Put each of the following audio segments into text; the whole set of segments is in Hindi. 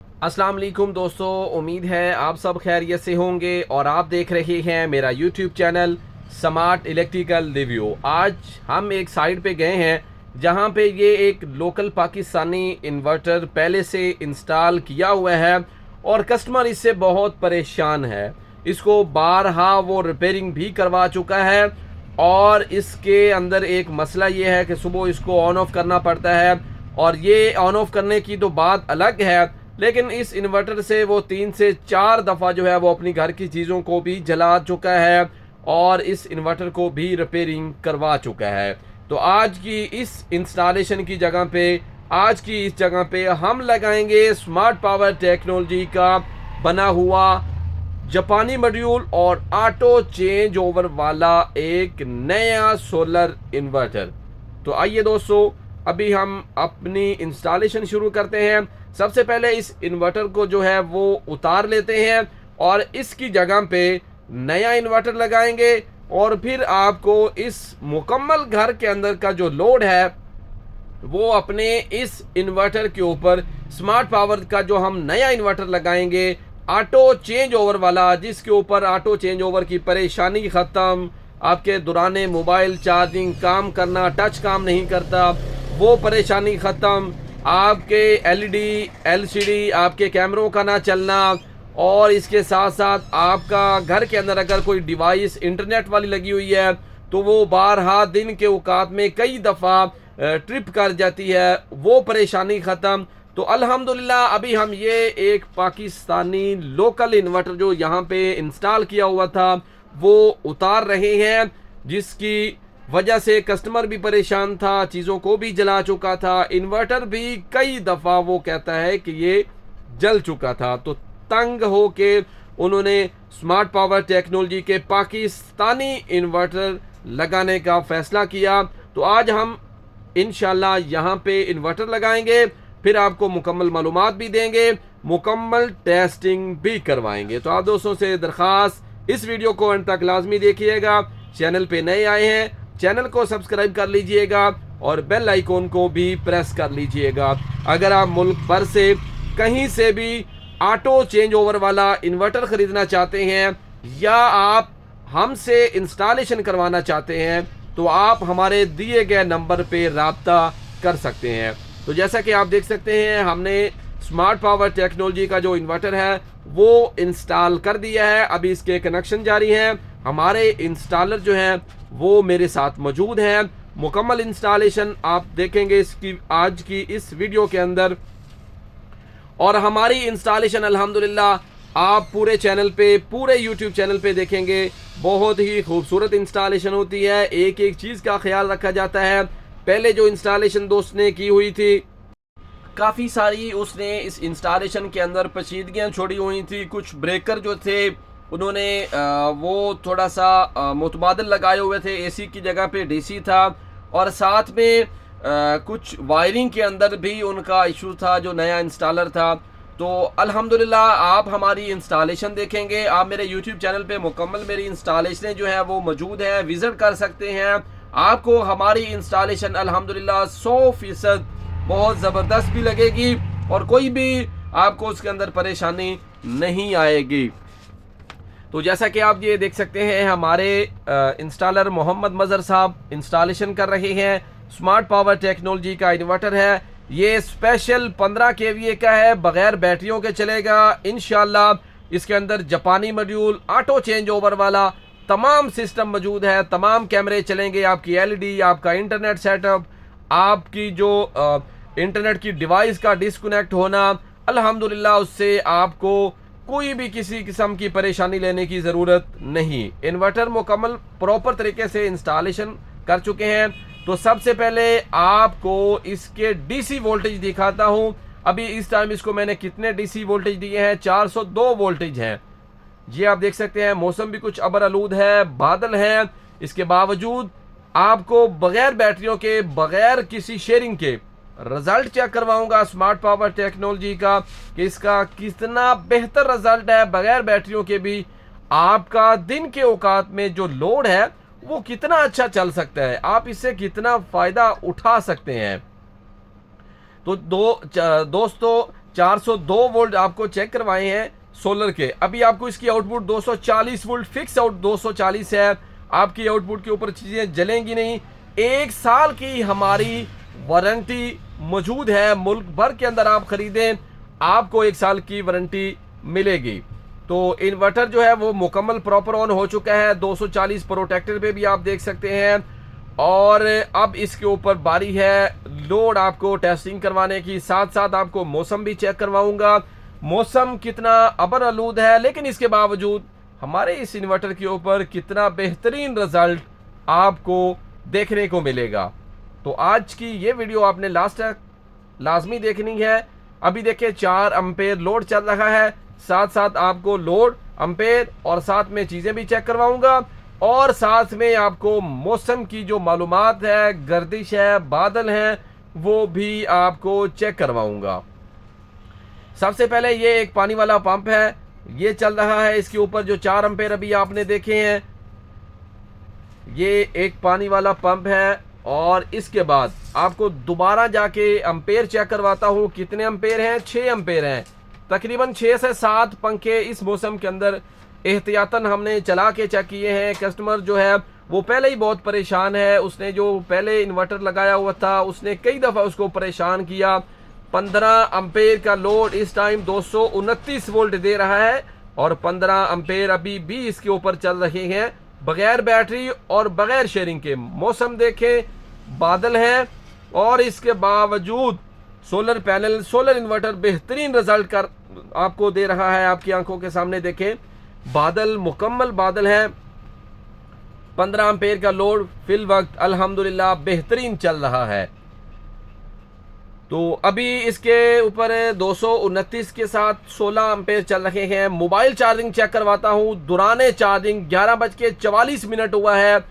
अस्सलाम वालेकुम दोस्तों, उम्मीद है आप सब खैरियत से होंगे और आप देख रहे हैं मेरा YouTube channel smart electrical review. आज हम एक साइट पे गए हैं जहां पे ये एक लोकल पाकिस्तानी इन्वर्टर पहले से इंस्टॉल किया हुआ है और कस्टमर इससे बहुत परेशान है। इसको बारहा वो रिपेयरिंग भी करवा चुका है और इसके अंदर एक मसला ये है कि सुबह इसको ऑन ऑफ करना पड़ता है और ये ऑन ऑफ करने की तो बात अलग है, लेकिन इस इन्वर्टर से वो 3 से 4 दफ़ा जो है वो अपनी घर की चीज़ों को भी जला चुका है और इस इन्वर्टर को भी रिपेयरिंग करवा चुका है। तो आज की इस इंस्टॉलेशन की जगह पे, आज की इस जगह पे हम लगाएंगे स्मार्ट पावर टेक्नोलॉजी का बना हुआ जापानी मॉड्यूल और ऑटो चेंज ओवर वाला एक नया सोलर इन्वर्टर। तो आइए दोस्तों, अभी हम अपनी इंस्टॉलेशन शुरू करते हैं। सबसे पहले इस इन्वर्टर को जो है वो उतार लेते हैं और इसकी जगह पे नया इन्वर्टर लगाएंगे और फिर आपको इस मुकम्मल घर के अंदर का जो लोड है वो अपने इस इन्वर्टर के ऊपर स्मार्ट पावर का जो हम नया इन्वर्टर लगाएंगे ऑटो चेंज ओवर वाला, जिसके ऊपर ऑटो चेंज ओवर की परेशानी ख़त्म, आपके दौरान मोबाइल चार्जिंग काम करना, टच काम नहीं करता, वो परेशानी ख़त्म, आपके एलईडी एलसीडी आपके कैमरों का ना चलना, और इसके साथ साथ आपका घर के अंदर अगर कोई डिवाइस इंटरनेट वाली लगी हुई है तो वो बारहा दिन के औकात में कई दफ़ा ट्रिप कर जाती है, वो परेशानी ख़त्म। तो अल्हम्दुलिल्लाह अभी हम ये एक पाकिस्तानी लोकल इन्वर्टर जो यहाँ पे इंस्टॉल किया हुआ था वो उतार रहे हैं, जिसकी वजह से कस्टमर भी परेशान था, चीज़ों को भी जला चुका था, इन्वर्टर भी कई दफ़ा वो कहता है कि ये जल चुका था। तो तंग हो के उन्होंने स्मार्ट पावर टेक्नोलॉजी के पाकिस्तानी इन्वर्टर लगाने का फ़ैसला किया। तो आज हम इंशाल्लाह यहाँ पे इन्वर्टर लगाएंगे, फिर आपको मुकम्मल मालूमात भी देंगे, मुकम्मल टेस्टिंग भी करवाएंगे। तो आप दोस्तों से दरख्वास्त, इस वीडियो को अंत तक लाजमी देखिएगा। चैनल पे नए आए हैं, चैनल को सब्सक्राइब कर लीजिएगा और बेल आइकॉन को भी प्रेस कर लीजिएगा। अगर आप मुल्क भर से कहीं से भी ऑटो चेंज ओवर वाला इन्वर्टर ख़रीदना चाहते हैं या आप हमसे इंस्टॉलेशन करवाना चाहते हैं तो आप हमारे दिए गए नंबर पे रब्ता कर सकते हैं। तो जैसा कि आप देख सकते हैं, हमने स्मार्ट पावर टेक्नोलॉजी का जो इन्वर्टर है वो इंस्टॉल कर दिया है। अभी इसके कनेक्शन जारी हैं। हमारे इंस्टॉलर जो हैं वो मेरे साथ मौजूद हैं। मुकम्मल इंस्टॉलेशन आप देखेंगे इसकी आज की इस वीडियो के अंदर, और हमारी इंस्टॉलेशन अल्हम्दुलिल्लाह आप पूरे चैनल पे, पूरे यूट्यूब चैनल पे देखेंगे। बहुत ही खूबसूरत इंस्टॉलेशन होती है, एक एक चीज़ का ख्याल रखा जाता है। पहले जो इंस्टॉलेशन दोस्त ने की हुई थी काफ़ी सारी उसने इस इंस्टॉलेशन के अंदर पेचीदगियाँ छोड़ी हुई थी। कुछ ब्रेकर जो थे उन्होंने वो थोड़ा सा मुतबादल लगाए हुए थे, एसी की जगह पे डीसी था, और साथ में कुछ वायरिंग के अंदर भी उनका इशू था जो नया इंस्टॉलर था। तो अल्हम्दुलिल्लाह आप हमारी इंस्टॉलेशन देखेंगे, आप मेरे यूट्यूब चैनल पे मुकम्मल मेरी इंस्टॉलेशन जो है वो मौजूद है, विज़िट कर सकते हैं। आपको हमारी इंस्टॉलेशन अल्हम्दुलिल्लाह 100% बहुत ज़बरदस्त भी लगेगी और कोई भी आपको उसके अंदर परेशानी नहीं आएगी। तो जैसा कि आप ये देख सकते हैं, हमारे इंस्टॉलर मोहम्मद मज़हर साहब इंस्टॉलेशन कर रहे हैं। स्मार्ट पावर टेक्नोलॉजी का इन्वर्टर है, ये स्पेशल 15 kVA का है, बग़ैर बैटरियों के चलेगा इंशाल्लाह। इसके अंदर जापानी मॉड्यूल, ऑटो चेंज ओवर वाला तमाम सिस्टम मौजूद है, तमाम कैमरे चलेंगे, आपकी एलईडी, आपका इंटरनेट सेटअप, आपकी जो इंटरनेट की डिवाइस का डिस्कनेक्ट होना, अल्हम्दुलिल्लाह उससे आपको कोई भी किसी किस्म की परेशानी लेने की ज़रूरत नहीं। इन्वर्टर मुकम्मल प्रॉपर तरीके से इंस्टॉलेशन कर चुके हैं। तो सबसे पहले आपको इसके डीसी वोल्टेज दिखाता हूं। अभी इस टाइम इसको मैंने कितने डीसी वोल्टेज दिए हैं, 402 वोल्टेज हैं। ये आप देख सकते हैं, मौसम भी कुछ अबर आलूद है, बादल हैं, इसके बावजूद आपको बगैर बैटरियों के, बगैर किसी शेयरिंग के रिजल्ट चेक करवाऊंगा स्मार्ट पावर टेक्नोलॉजी का कि इसका कितना बेहतर रिजल्ट है। बगैर बैटरियों के भी आपका दिन के औकात में जो लोड है वो कितना अच्छा चल सकता है, आप इससे कितना फायदा उठा सकते हैं। तो दोस्तों 402 वोल्ट आपको चेक करवाए हैं सोलर के। अभी आपको इसकी आउटपुट 240 वोल्ट फिक्स आउट 240 है। आपकी आउटपुट के ऊपर चीज़ें जलेंगी नहीं। 1 साल की हमारी वारंटी मौजूद है। मुल्क भर के अंदर आप खरीदें, आपको 1 साल की वारंटी मिलेगी। तो इन्वर्टर जो है वो मुकम्मल प्रॉपर ऑन हो चुका है। 240 प्रोटेक्टर पे भी आप देख सकते हैं। और अब इसके ऊपर बारी है लोड आपको टेस्टिंग करवाने की। साथ साथ आपको मौसम भी चेक करवाऊंगा, मौसम कितना अबर आलूद है, लेकिन इसके बावजूद हमारे इस इन्वर्टर के ऊपर कितना बेहतरीन रिजल्ट आपको देखने को मिलेगा। तो आज की ये वीडियो आपने लास्ट तक लाजमी देखनी है। अभी देखिए 4 एम्पेयर लोड चल रहा है। साथ साथ आपको लोड, एम्पेयर और साथ में चीज़ें भी चेक करवाऊंगा, और साथ में आपको मौसम की जो मालूमात है, गर्दिश है, बादल हैं, वो भी आपको चेक करवाऊंगा। सबसे पहले ये एक पानी वाला पंप है, ये चल रहा है। इसके ऊपर जो 4 एम्पेयर अभी आपने देखे हैं, ये एक पानी वाला पंप है। और इसके बाद आपको दोबारा जाके एम्पेयर चेक करवाता हूँ। कितने एम्पेयर हैं? 6 एम्पेयर हैं। तकरीबन 6 से 7 पंखे इस मौसम के अंदर एहतियातन हमने चला के चेक किए हैं। कस्टमर जो है वो पहले ही बहुत परेशान है। उसने जो पहले इन्वर्टर लगाया हुआ था, उसने कई दफ़ा उसको परेशान किया। 15 एम्पेयर का लोड इस टाइम 229 वोल्ट दे रहा है, और 15 एम्पेयर अभी भी इसके ऊपर चल रहे हैं बगैर बैटरी और बगैर शेयरिंग के। मौसम देखें, बादल हैं, और इसके बावजूद सोलर पैनल, सोलर इन्वर्टर बेहतरीन रिजल्ट कर आपको दे रहा है। आपकी आंखों के सामने देखें, बादल मुकम्मल बादल हैं। 15 एम्पेयर का लोड फिल वक्त अल्हम्दुलिल्लाह बेहतरीन चल रहा है। तो अभी इसके ऊपर 229 के साथ 16 एम्पेयर चल रहे हैं। मोबाइल चार्जिंग चेक करवाता हूँ। दौरान चार्जिंग 11:44 हुआ है,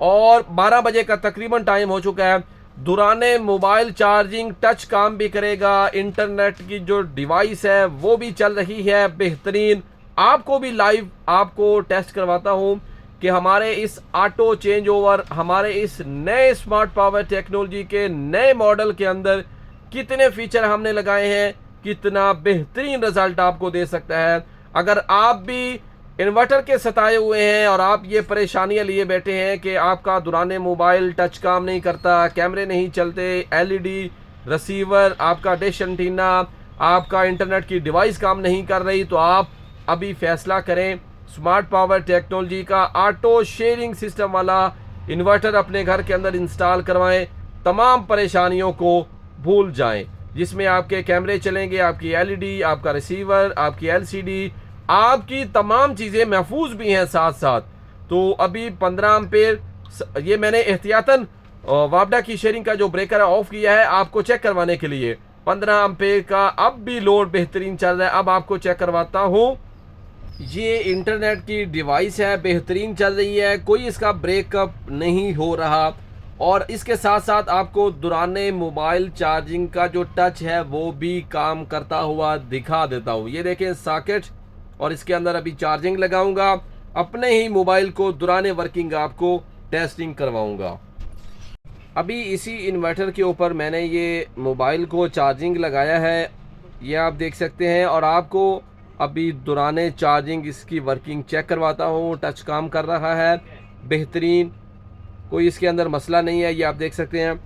और 12 बजे का तकरीबन टाइम हो चुका है। दौराने मोबाइल चार्जिंग टच काम भी करेगा। इंटरनेट की जो डिवाइस है वो भी चल रही है बेहतरीन। आपको भी लाइव आपको टेस्ट करवाता हूँ कि हमारे इस ऑटो चेंज ओवर, हमारे इस नए स्मार्ट पावर टेक्नोलॉजी के नए मॉडल के अंदर कितने फीचर हमने लगाए हैं, कितना बेहतरीन रिजल्ट आपको दे सकता है। अगर आप भी इन्वर्टर के सताए हुए हैं और आप ये परेशानियां लिए बैठे हैं कि आपका दौराने मोबाइल टच काम नहीं करता, कैमरे नहीं चलते, एलईडी रिसीवर, आपका डिश एंटीना, आपका इंटरनेट की डिवाइस काम नहीं कर रही, तो आप अभी फैसला करें। स्मार्ट पावर टेक्नोलॉजी का ऑटो शेयरिंग सिस्टम वाला इन्वर्टर अपने घर के अंदर इंस्टॉल करवाएं। तमाम परेशानियों को भूल जाएं, जिसमें आपके कैमरे चलेंगे, आपकी एलईडी, आपका रिसीवर, आपकी एलसीडी, आपकी तमाम चीज़ें महफूज भी हैं साथ साथ। तो अभी 15 एम्पेयर, ये मैंने एहतियातन वापडा की शेयरिंग का जो ब्रेकर है ऑफ किया है आपको चेक करवाने के लिए। 15 एम्पेयर का अब भी लोड बेहतरीन चल रहा है। अब आपको चेक करवाता हूँ। ये इंटरनेट की डिवाइस है, बेहतरीन चल रही है, कोई इसका ब्रेकअप नहीं हो रहा। और इसके साथ साथ आपको दौराने मोबाइल चार्जिंग का जो टच है वो भी काम करता हुआ दिखा देता हूँ। ये देखें सॉकेट, और इसके अंदर अभी चार्जिंग लगाऊंगा। अपने ही मोबाइल को दौराने वर्किंग आपको टेस्टिंग करवाऊंगा। अभी इसी इन्वर्टर के ऊपर मैंने ये मोबाइल को चार्जिंग लगाया है, ये आप देख सकते हैं। और आपको अभी दौराने चार्जिंग इसकी वर्किंग चेक करवाता हूँ। टच काम कर रहा है बेहतरीन, कोई इसके अंदर मसला नहीं है, ये आप देख सकते हैं।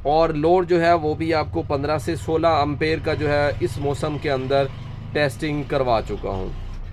और लोड जो है वो भी आपको 15 से 16 एम्पेयर का जो है इस मौसम के अंदर टेस्टिंग करवा चुका हूँ।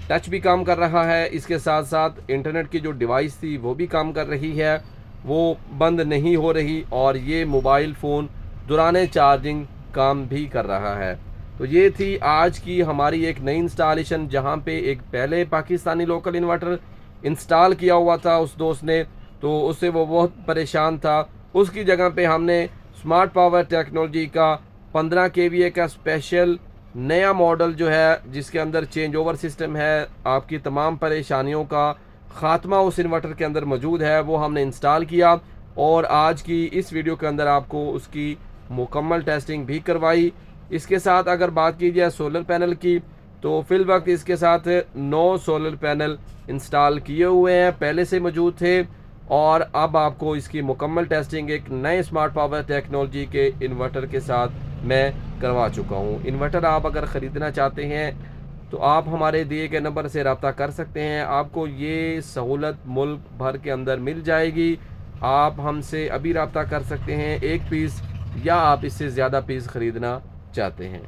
टच भी काम कर रहा है। इसके साथ साथ इंटरनेट की जो डिवाइस थी वो भी काम कर रही है, वो बंद नहीं हो रही। और ये मोबाइल फ़ोन दौराने चार्जिंग काम भी कर रहा है। तो ये थी आज की हमारी एक नई इंस्टॉलेशन, जहाँ पे एक पहले पाकिस्तानी लोकल इन्वर्टर इंस्टॉल किया हुआ था उस दोस्त ने, तो उससे वो बहुत परेशान था। उसकी जगह पे हमने स्मार्ट पावर टेक्नोलॉजी का 15 kVA का स्पेशल नया मॉडल जो है, जिसके अंदर चेंज ओवर सिस्टम है, आपकी तमाम परेशानियों का ख़ात्मा उस इन्वर्टर के अंदर मौजूद है, वो हमने इंस्टॉल किया। और आज की इस वीडियो के अंदर आपको उसकी मुकम्मल टेस्टिंग भी करवाई। इसके साथ अगर बात की जाए सोलर पैनल की, तो फिल वक्त इसके साथ 9 सोलर पैनल इंस्टॉल किए हुए हैं, पहले से मौजूद थे। और अब आपको इसकी मुकम्मल टेस्टिंग एक नए स्मार्ट पावर टेक्नोलॉजी के इन्वर्टर के साथ मैं करवा चुका हूँ। इन्वर्टर आप अगर ख़रीदना चाहते हैं तो आप हमारे दिए गए नंबर से रब्ता कर सकते हैं। आपको ये सहूलत मुल्क भर के अंदर मिल जाएगी। आप हमसे अभी रब्ता कर सकते हैं 1 पीस, या आप इससे ज़्यादा पीस ख़रीदना चाहते हैं।